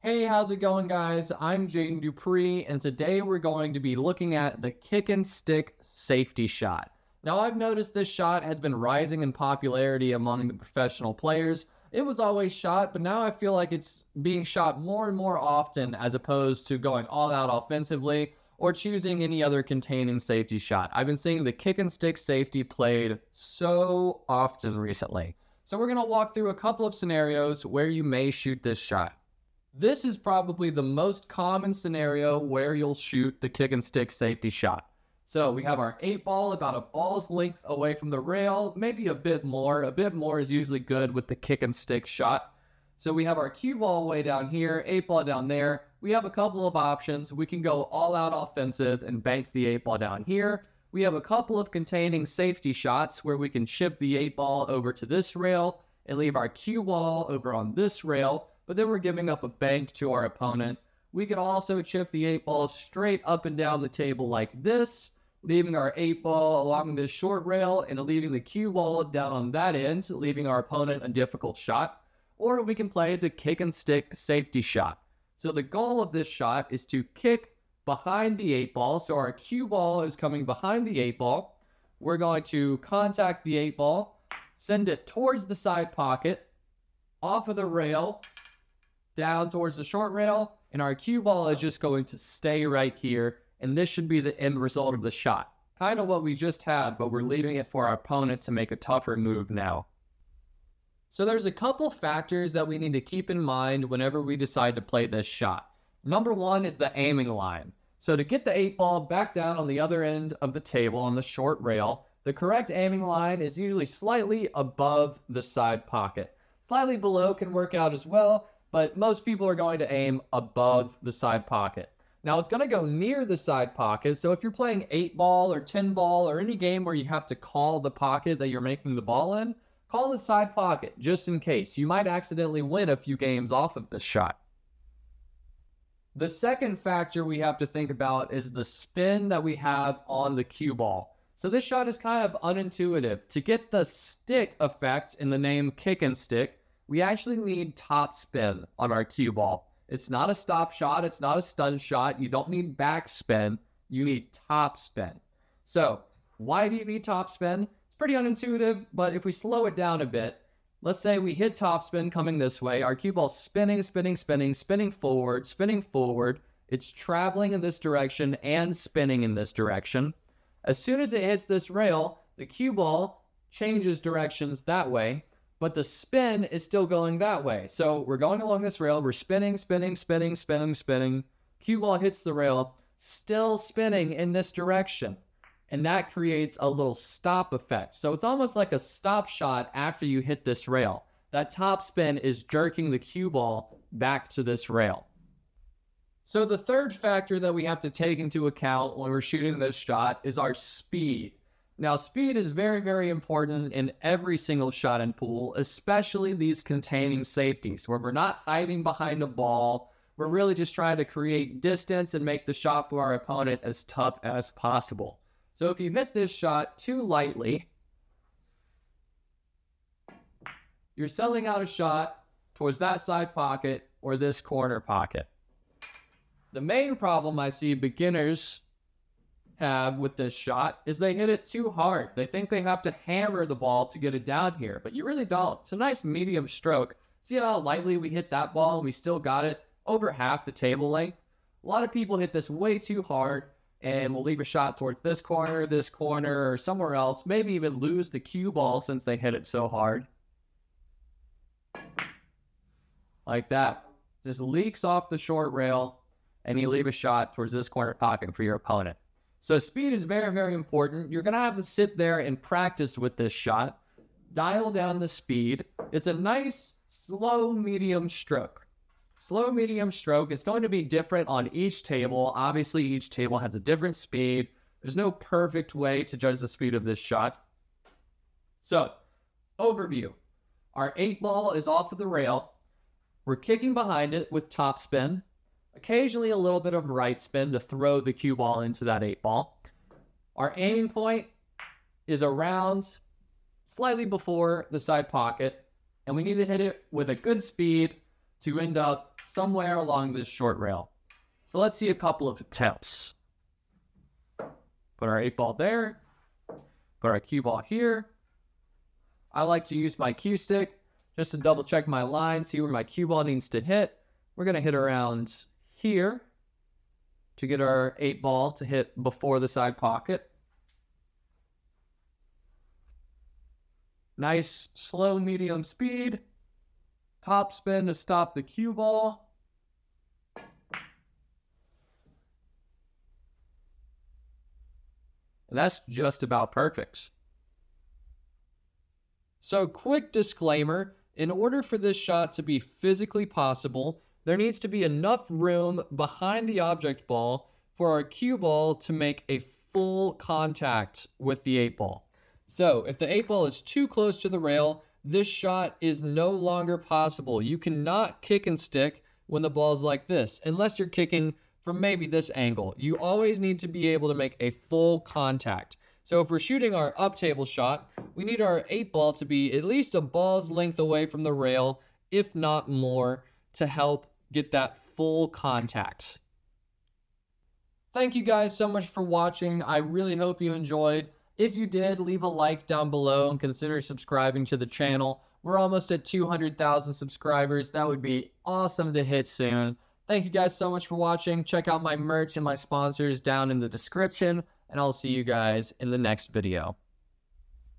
Hey, how's it going, guys? I'm Jaden Dupree, and today we're going to be looking at the kick and stick safety shot. Now, I've noticed this shot has been rising in popularity among the professional players. It was always shot, but now I feel like it's being shot more and more often as opposed to going all out offensively or choosing any other containing safety shot. I've been seeing the kick and stick safety played so often recently. So, we're going to walk through a couple of scenarios where you may shoot this shot. This is probably the most common scenario where you'll shoot the kick and stick safety shot. So we have our 8 ball about a ball's length away from the rail, maybe a bit more. A bit more is usually good with the kick and stick shot. So we have our cue ball way down here, 8 ball down there. We have a couple of options. We can go all out offensive and bank the 8 ball down here. We have a couple of containing safety shots where we can chip the 8 ball over to this rail and leave our cue ball over on this rail, but then we're giving up a bank to our opponent. We could also chip the 8 ball straight up and down the table like this, leaving our 8 ball along this short rail and leaving the cue ball down on that end, leaving our opponent a difficult shot. Or we can play the kick and stick safety shot. So the goal of this shot is to kick behind the 8 ball. So our cue ball is coming behind the 8 ball. We're going to contact the 8 ball, send it towards the side pocket, off of the rail, down towards the short rail, and our cue ball is just going to stay right here, and this should be the end result of the shot. Kind of what we just had, but we're leaving it for our opponent to make a tougher move now. So there's a couple factors that we need to keep in mind whenever we decide to play this shot. Number one is the aiming line. So to get the 8 ball back down on the other end of the table on the short rail, the correct aiming line is usually slightly above the side pocket. Slightly below can work out as well, but most people are going to aim above the side pocket. Now it's going to go near the side pocket, so if you're playing 8 ball or 10 ball or any game where you have to call the pocket that you're making the ball in, call the side pocket just in case. You might accidentally win a few games off of this shot. The second factor we have to think about is the spin that we have on the cue ball. So this shot is kind of unintuitive. To get the stick effect in the name kick and stick, we actually need top spin on our cue ball. It's not a stop shot. It's not a stun shot. You don't need back spin. You need top spin. So why do you need top spin? It's pretty unintuitive, but if we slow it down a bit, let's say we hit top spin coming this way. Our cue ball's spinning, spinning forward. It's traveling in this direction and spinning in this direction. As soon as it hits this rail, the cue ball changes directions that way, but the spin is still going that way. So we're going along this rail, we're spinning. Cue ball hits the rail, still spinning in this direction. And that creates a little stop effect. So it's almost like a stop shot after you hit this rail. That top spin is jerking the cue ball back to this rail. So the third factor that we have to take into account when we're shooting this shot is our speed. Now, speed is very, very important in every single shot in pool, especially these containing safeties, where we're not hiding behind a ball. We're really just trying to create distance and make the shot for our opponent as tough as possible. So if you hit this shot too lightly, you're selling out a shot towards that side pocket or this corner pocket. The main problem I see beginners have with this shot is they hit it too hard. They think they have to hammer the ball to get it down here, but you really don't. It's a nice medium stroke. See how lightly we hit that ball and we still got it over half the table length? A lot of people hit this way too hard and will leave a shot towards this corner, or somewhere else, maybe even lose the cue ball since they hit it so hard. Like that. Just leaks off the short rail and you leave a shot towards this corner pocket for your opponent. So speed is very, very important. You're going to have to sit there and practice with this shot. Dial down the speed. It's a nice, slow, medium stroke. Slow, medium stroke. It's going to be different on each table. Obviously, each table has a different speed. There's no perfect way to judge the speed of this shot. So, overview. Our 8 ball is off of the rail. We're kicking behind it with top spin. Occasionally a little bit of right spin to throw the cue ball into that 8 ball. Our aiming point is around slightly before the side pocket, and we need to hit it with a good speed to end up somewhere along this short rail. So let's see a couple of attempts. Put our 8-ball there. Put our cue ball here. I like to use my cue stick just to double check my line, see where my cue ball needs to hit. We're going to hit around here to get our 8-ball to hit before the side pocket. Nice slow medium speed. Top spin to stop the cue ball. And that's just about perfect. So, quick disclaimer, in order for this shot to be physically possible, there needs to be enough room behind the object ball for our cue ball to make a full contact with the 8-ball. So, if the 8-ball is too close to the rail, this shot is no longer possible. You cannot kick and stick when the ball's like this, unless you're kicking from maybe this angle. You always need to be able to make a full contact. So if we're shooting our up table shot, we need our 8-ball to be at least a ball's length away from the rail, if not more, to help get that full contact. Thank you guys so much for watching. I really hope you enjoyed. If you did, leave a like down below and consider subscribing to the channel. We're almost at 200,000 subscribers. That would be awesome to hit soon. Thank you guys so much for watching. Check out my merch and my sponsors down in the description, and I'll see you guys in the next video.